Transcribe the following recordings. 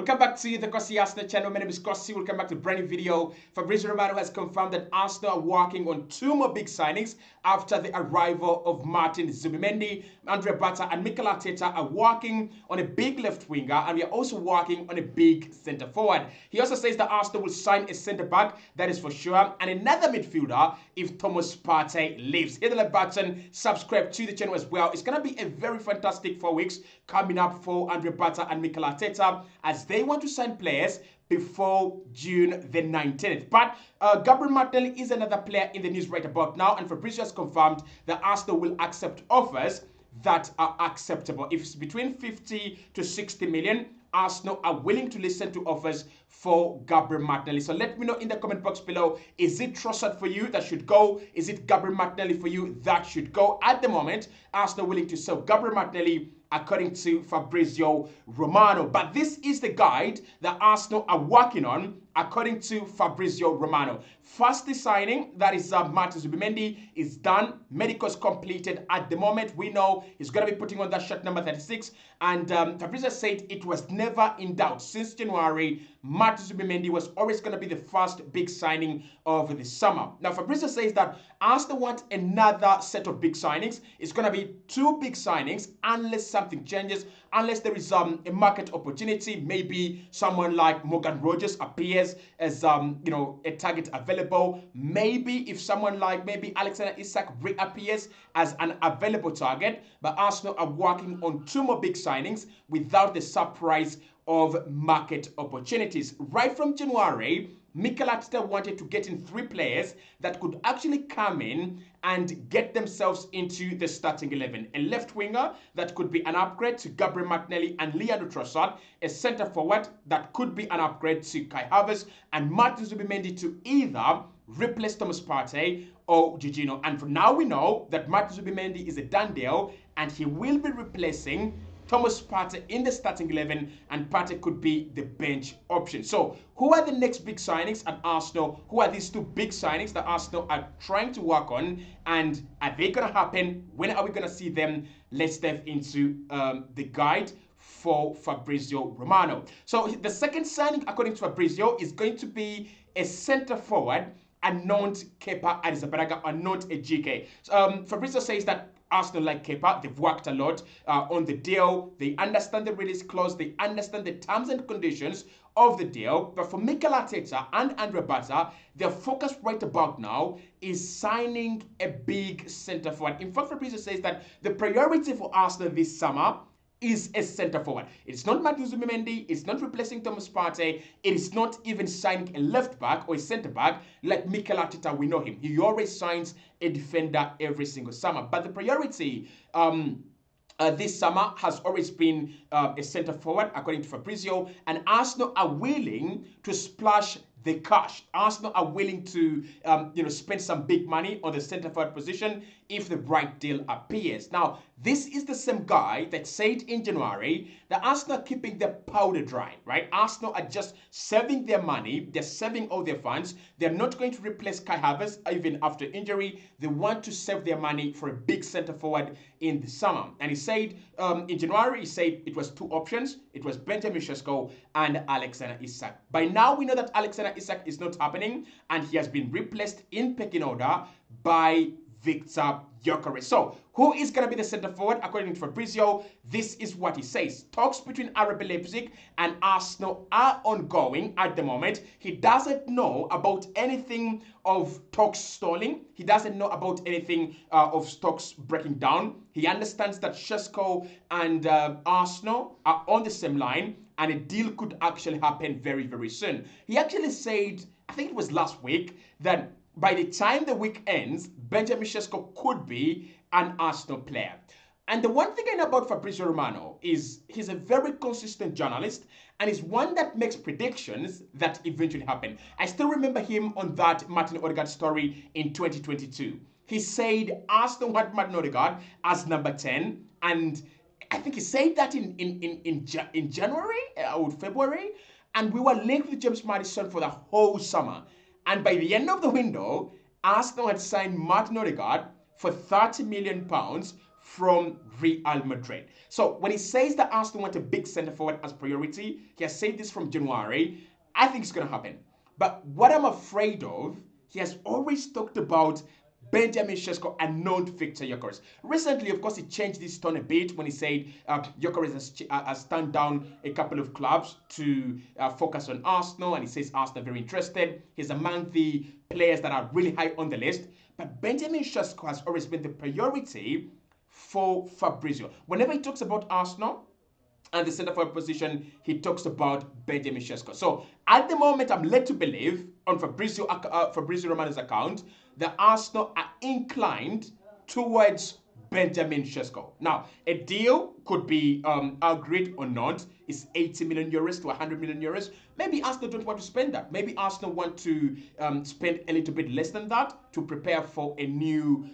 Welcome back to the Cossy Arsenal channel. My name is Cossy. Welcome back to a brand new video. Fabrizio Romano has confirmed that Arsenal are working on two more big signings after the arrival of Martin Zubimendi. Andre Bata and Mikel Arteta are working on a big left winger, and we are also working on a big centre forward. He also says that Arsenal will sign a centre back, that is for sure, and another midfielder if Thomas Partey leaves. Hit the like button, subscribe to the channel as well. It's going to be a very fantastic 4 weeks coming up for Andre Bata and Mikel Arteta as they want to sign players before June the 19th. But Gabriel Martinelli is another player in the news right about now, and Fabrizio has confirmed that Arsenal will accept offers that are acceptable. If it's between 50 to 60 million, Arsenal are willing to listen to offers for Gabriel Martinelli. So let me know in the comment box below, is it Trossard for you that should go? Is it Gabriel Martinelli for you that should go? At the moment, Arsenal willing to sell Gabriel Martinelli according to Fabrizio Romano. But this is the guide that Arsenal are working on according to Fabrizio Romano. First signing, that is Martin Zubimendi, is done. Medicals completed at the moment. We know he's going to be putting on that shirt number 36. And Fabrizio said it was never in doubt. Since January, Martin Zubimendi was always going to be the first big signing of the summer. Now, Fabrizio says that Arsenal want another set of big signings. It's going to be two big signings unless something changes, unless there is a market opportunity. Maybe someone like Morgan Rogers appears as a target available. Maybe if someone like Alexander Isak reappears as an available target. But Arsenal are working on two more big signings without the surprise of market opportunities. Right from January, Mikel Arteta wanted to get in 3 players that could actually come in and get themselves into the starting 11. A left winger that could be an upgrade to Gabriel Martinelli and Leandro Trossard. A centre forward that could be an upgrade to Kai Havertz and Martin Zubimendi to either replace Thomas Partey or Jorginho. And for now, we know that Martin Zubimendi is a done deal and he will be replacing Thomas Partey in the starting 11, and Partey could be the bench option. So, who are the next big signings at Arsenal? Who are these two big signings that Arsenal are trying to work on? And are they going to happen? When are we going to see them? Let's dive into the guide for Fabrizio Romano. So, the second signing, according to Fabrizio, is going to be a centre forward, and not Kepa Arrizabalaga, or not a GK. Fabrizio says that Arsenal like Kepa. They've worked a lot on the deal. They understand the release clause. They understand the terms and conditions of the deal. But for Mikel Arteta and Andre Bata, their focus right about now is signing a big centre forward. In fact, Fabrizio says that the priority for Arsenal this summer is a centre forward. It's not Martin Zubimendi, it's not replacing Thomas Partey, it is not even signing a left back or a centre back like Mikel Arteta. We know him. He always signs a defender every single summer. But the priority this summer has always been a centre forward, according to Fabrizio, and Arsenal are willing to splash the cash. Arsenal are willing to spend some big money on the centre forward position if the right deal appears. Now, this is the same guy that said in January that Arsenal are keeping their powder dry, right? Arsenal are just saving their money. They're saving all their funds. They're not going to replace Kai Havertz even after injury. They want to save their money for a big centre forward in the summer. And he said in January, he said it was 2 options. It was Benjamin Sesko and Alexander Isak. By now, we know that Alexander Isak is not happening, and he has been replaced in pecking order by Victor Gyökeres. So, who is going to be the centre forward? According to Fabrizio, this is what he says. Talks between RB Leipzig and Arsenal are ongoing at the moment. He doesn't know about anything of talks stalling. He doesn't know about anything of talks breaking down. He understands that Sesko and Arsenal are on the same line, and a deal could actually happen very, very soon. He actually said, I think it was last week, that by the time the week ends, Benjamin Sesko could be an Arsenal player. And the one thing I know about Fabrizio Romano is he's a very consistent journalist, and he's one that makes predictions that eventually happen. I still remember him on that Martin Odegaard story in 2022. He said Arsenal want Martin Odegaard as number 10, and I think he said that in January or February, and we were linked with James Maddison for the whole summer. And by the end of the window, Arsenal had signed Martin Odegaard for £30 million from Real Madrid. So when he says that Arsenal want a big centre forward as priority, he has said this from January. I think it's going to happen. But what I'm afraid of, he has always talked about Benjamin Sesko and not Victor Gyökeres. Recently, of course, he changed this tone a bit when he said Gyökeres has turned down a couple of clubs to focus on Arsenal, and he says Arsenal are very interested. He's among the players that are really high on the list. But Benjamin Sesko has always been the priority for Fabrizio. Whenever he talks about Arsenal and the centre forward position, he talks about Benjamin Sesko. So at the moment, I'm led to believe on Fabrizio Romano's account that Arsenal are inclined towards Benjamin Sesko. Now, a deal could be agreed or not. It's 80 million euros to 100 million euros. Maybe Arsenal don't want to spend that. Maybe Arsenal want to spend a little bit less than that to prepare for a new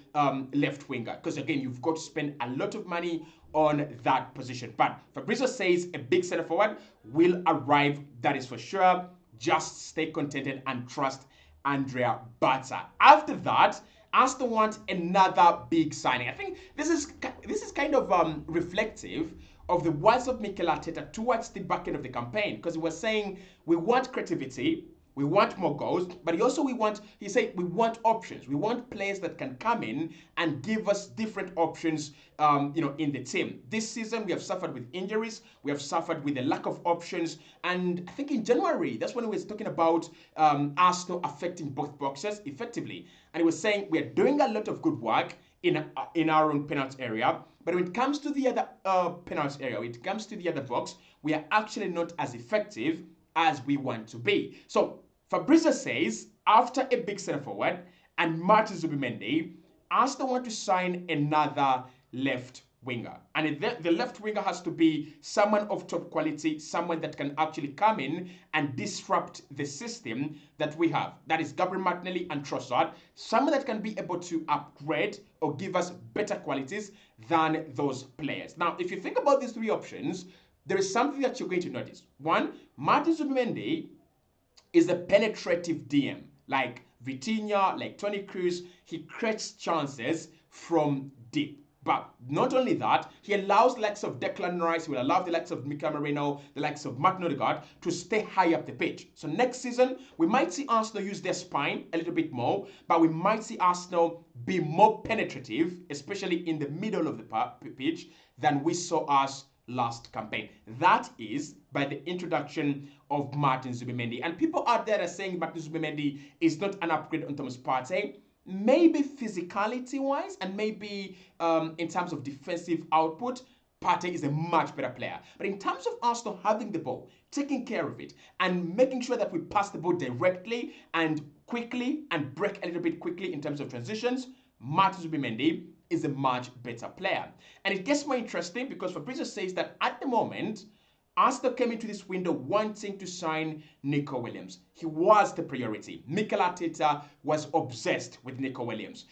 left winger. Because again, you've got to spend a lot of money on that position. But Fabrizio says a big centre forward will arrive, that is for sure. Just stay contented and trust Andrea Barca. After that, Arsenal want another big signing. I think this is kind of reflective of the words of Mikel Arteta towards the back end of the campaign, because he was saying we want creativity, we want more goals, but he said we want options. We want players that can come in and give us different options, in the team. This season, we have suffered with injuries. We have suffered with a lack of options. And I think in January, that's when he was talking about Arsenal affecting both boxes effectively. And he was saying we are doing a lot of good work in our own penalty area. But when it comes to the other penalty area, when it comes to the other box, we are actually not as effective as we want to be. So Fabrizio says after a big centre forward and Martin Zubimendi, Arsenal want to sign another left winger. And the left winger has to be someone of top quality, someone that can actually come in and disrupt the system that we have. That is Gabriel Martinelli and Trossard, someone that can be able to upgrade or give us better qualities than those players. Now, if you think about these three options, there is something that you're going to notice. One, Martin Zubimendi is a penetrative DM, like Vitinha, like Toni Kroos. He creates chances from deep. But not only that, he allows the likes of Declan Rice, he will allow the likes of Mikel Merino, the likes of Martin Odegaard to stay high up the pitch. So next season, we might see Arsenal use their spine a little bit more, but we might see Arsenal be more penetrative, especially in the middle of the pitch, than we saw us last campaign. That is by the introduction of Martin Zubimendi. And people out there are saying Martin Zubimendi is not an upgrade on Thomas Partey. Maybe physicality-wise and maybe in terms of defensive output, Partey is a much better player. But in terms of Arsenal having the ball, taking care of it, and making sure that we pass the ball directly and quickly and break a little bit quickly in terms of transitions, Martin Zubimendi is a much better player. And it gets more interesting because Fabrizio says that at the moment, Arsenal came into this window wanting to sign Nico Williams. He was the priority. Mikel Arteta was obsessed with Nico Williams.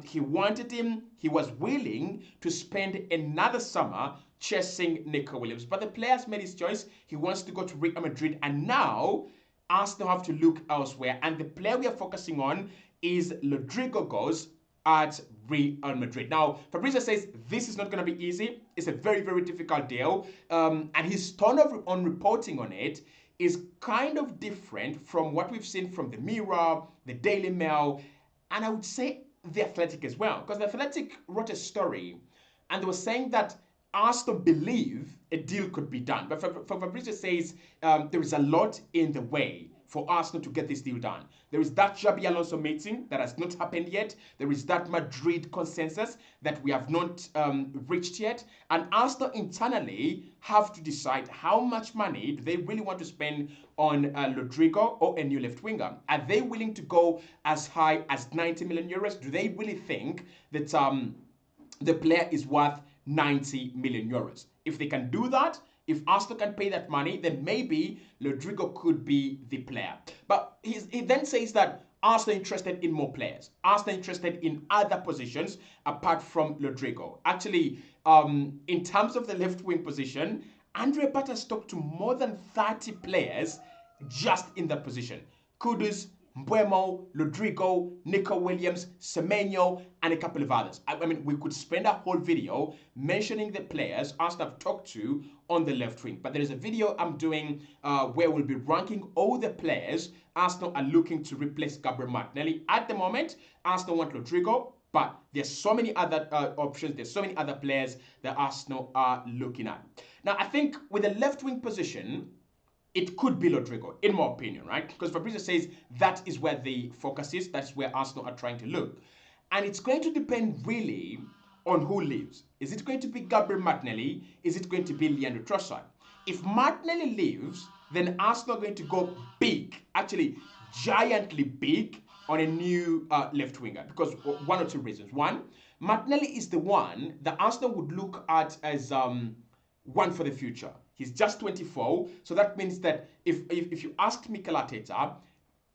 He wanted him. He was willing to spend another summer chasing Nico Williams. But the player's made his choice. He wants to go to Real Madrid. And now Arsenal have to look elsewhere. And the player we are focusing on is Rodrigo Goes at Real Madrid. Now, Fabrizio says this is not going to be easy. It's a very, very difficult deal. And his tone on reporting on it is kind of different from what we've seen from the Mirror, the Daily Mail, and I would say the Athletic as well. Because the Athletic wrote a story and they were saying that Arsenal believe a deal could be done. But Fabrizio says there is a lot in the way for Arsenal to get this deal done. There is that Xabi Alonso meeting that has not happened yet. There is that Madrid consensus that we have not reached yet. And Arsenal internally have to decide how much money do they really want to spend on Rodrigo or a new left winger. Are they willing to go as high as 90 million euros? Do they really think that the player is worth 90 million euros? If they can do that, if Arsenal can pay that money, then maybe Rodrigo could be the player. But he then says that Arsenal are interested in more players. Arsenal are interested in other positions apart from Rodrigo. Actually, in terms of the left wing position, Andrea Barca has talked to more than 30 players just in that position. Kudus, Mbuemo, Rodrigo, Nico Williams, Semenyo, and a couple of others. I mean, we could spend a whole video mentioning the players Arsenal have talked to on the left wing. But there is a video I'm doing where we'll be ranking all the players Arsenal are looking to replace Gabriel Martinelli. At the moment, Arsenal want Rodrigo, but there's so many other options. There's so many other players that Arsenal are looking at. Now, I think with the left wing position, it could be Rodrigo, in my opinion, right? Because Fabrizio says that is where the focus is. That's where Arsenal are trying to look. And it's going to depend really on who leaves. Is it going to be Gabriel Martinelli? Is it going to be Leandro Trossard? If Martinelli leaves, then Arsenal are going to go big, actually giantly big, on a new left winger. Because one or two reasons. One, Martinelli is the one that Arsenal would look at as one for the future. He's just 24, so that means that if you asked Mikel Arteta,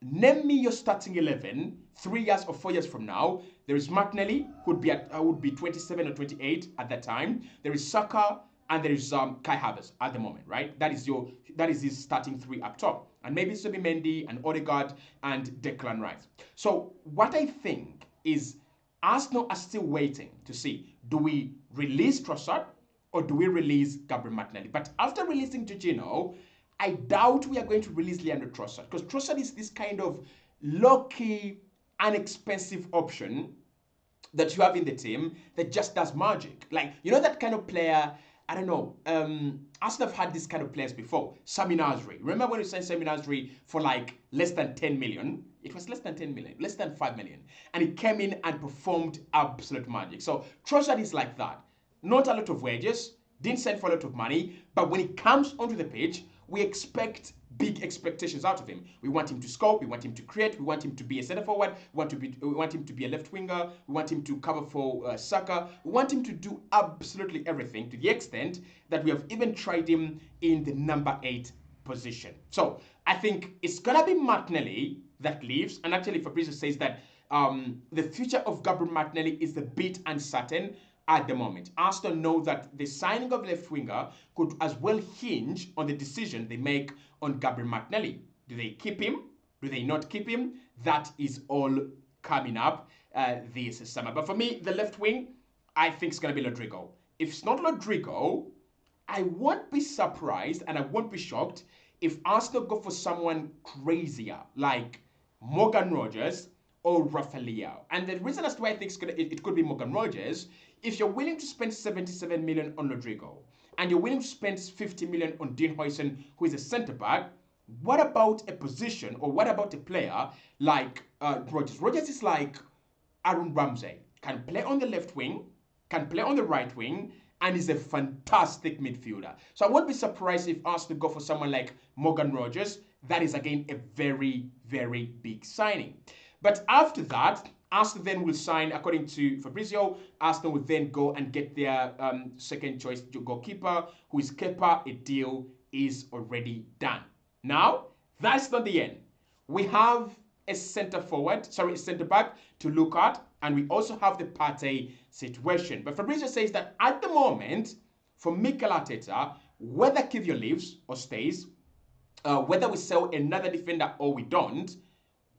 name me your starting 11 3 years or 4 years from now, there is Martinelli, who would be 27 or 28 at that time. There is Saka, and there is Kai Havertz at the moment, right? That is his starting three up top, and maybe Zubimendi and Odegaard and Declan Rice. So what I think is Arsenal are still waiting to see, do we release Trossard or do we release Gabriel Martinelli? But after releasing Jorginho, I doubt we are going to release Leandro Trossard, because Trossard is this kind of low-key, inexpensive option that you have in the team that just does magic. Like, you know that kind of player, I don't know, Arsenal have had this kind of players before. Sami Nasri. Remember when we signed Sami Nasri for like less than 10 million? It was less than 10 million, less than 5 million. And he came in and performed absolute magic. So Trossard is like that. Not a lot of wages, didn't send for a lot of money, but when he comes onto the pitch, we expect big expectations out of him. We want him to score, we want him to create, we want him to be a centre forward, we want him to be a left winger, we want him to cover for Saka, we want him to do absolutely everything, to the extent that we have even tried him in the number 8 position. So I think it's gonna be Martinelli that leaves, and actually Fabrizio says that the future of Gabriel Martinelli is a bit uncertain at the moment. Arsenal know that the signing of left winger could as well hinge on the decision they make on Gabriel Martinelli. Do they keep him? Do they not keep him? That is all coming up this summer. But for me, the left wing, I think it's going to be Rodrigo. If it's not Rodrigo, I won't be surprised and I won't be shocked if Arsenal go for someone crazier like Morgan Rogers or Rafael. And the reason as to why I think it could be Morgan Rogers, if you're willing to spend 77 million on Rodrigo and you're willing to spend 50 million on Dean Huijsen, who is a centre-back, what about a position or what about a player like Rogers? Rogers is like Aaron Ramsey, can play on the left wing, can play on the right wing, and is a fantastic midfielder. So I won't be surprised if Arsenal go for someone like Morgan Rogers. That is, again, a very, very big signing. But after that, Arsenal then will sign, according to Fabrizio, Arsenal will then go and get their second choice goalkeeper, who is Kepa. A deal is already done. Now, that's not the end. We have a centre back to look at, and we also have the Partey situation. But Fabrizio says that at the moment, for Mikel Arteta, whether Kivior leaves or stays, whether we sell another defender or we don't,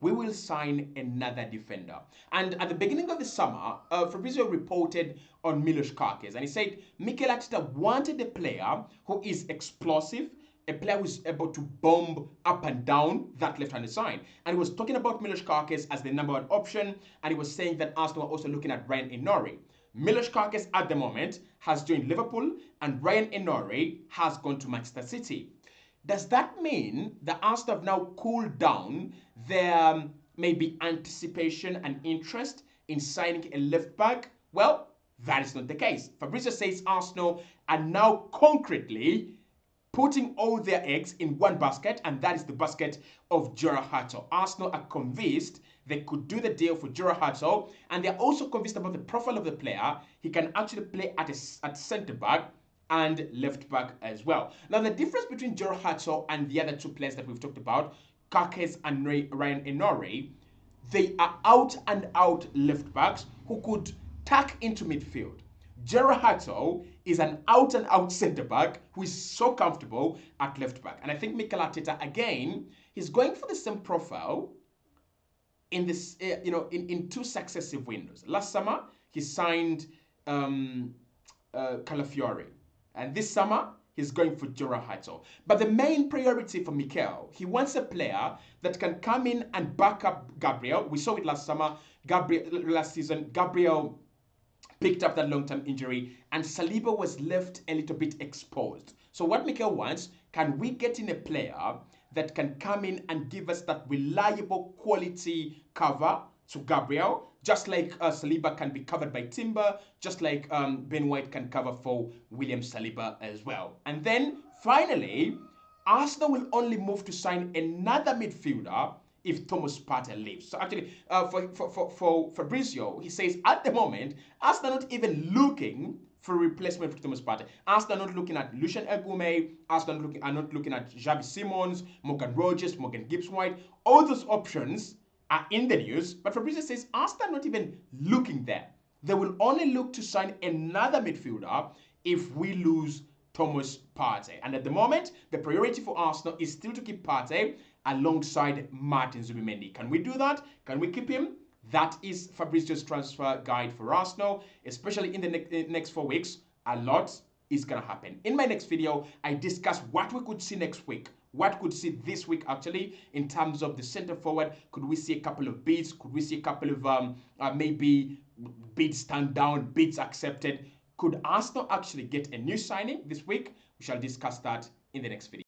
we will sign another defender. And at the beginning of the summer, Fabrizio reported on Milos Kerkez, and he said Mikel Arteta wanted a player who is explosive, a player who is able to bomb up and down that left-handed side. And he was talking about Milos Kerkez as the number 1 option, and he was saying that Arsenal are also looking at Ryan Enori. Milos Kerkez at the moment has joined Liverpool, and Ryan Enori has gone to Manchester City. Does that mean that Arsenal have now cooled down their maybe anticipation and interest in signing a left back? Well, that is not the case. Fabrizio says Arsenal are now concretely putting all their eggs in one basket, and that is the basket of Jorginho Hato. Arsenal are convinced they could do the deal for Jorginho Hato, and they're also convinced about the profile of the player. He can actually play at centre back and left back as well. Now, the difference between Jorginho Hato and the other two players that we've talked about, Kerkez and Ryan Enori, they are out and out left backs who could tuck into midfield. Jorginho Hato is an out and out centre back who is so comfortable at left back. And I think Mikel Arteta, again, he's going for the same profile in this, in two successive windows. Last summer, he signed Calafiori. And this summer, he's going for Jura Hato. But the main priority for Mikel, he wants a player that can come in and back up Gabriel. We saw it last season. Gabriel picked up that long-term injury, and Saliba was left a little bit exposed. So what Mikel wants, can we get in a player that can come in and give us that reliable quality cover to Gabriel, just like Saliba can be covered by Timber, just like Ben White can cover for William Saliba as well. And then finally, Arsenal will only move to sign another midfielder if Thomas Partey leaves. So actually, for Fabrizio, he says at the moment, Arsenal are not even looking for a replacement for Thomas Partey. Arsenal are not looking at Lucien Egume. Arsenal are not looking at Xavi Simons, Morgan Rogers, Morgan Gibbs-White. All those options are in the news, but Fabrizio says Arsenal are not even looking there. They will only look to sign another midfielder if we lose Thomas Partey. And at the moment, the priority for Arsenal is still to keep Partey alongside Martin Zubimendi. Can we do that? Can we keep him? That is Fabrizio's transfer guide for Arsenal, especially in the next 4 weeks. A lot is going to happen. In my next video, I discuss what we could see next week. What could see this week actually in terms of the center forward. Could we see a couple of bids? Could we see a couple of maybe bids turned down, bids accepted? Could Arsenal actually get a new signing this week? We shall discuss that in the next video.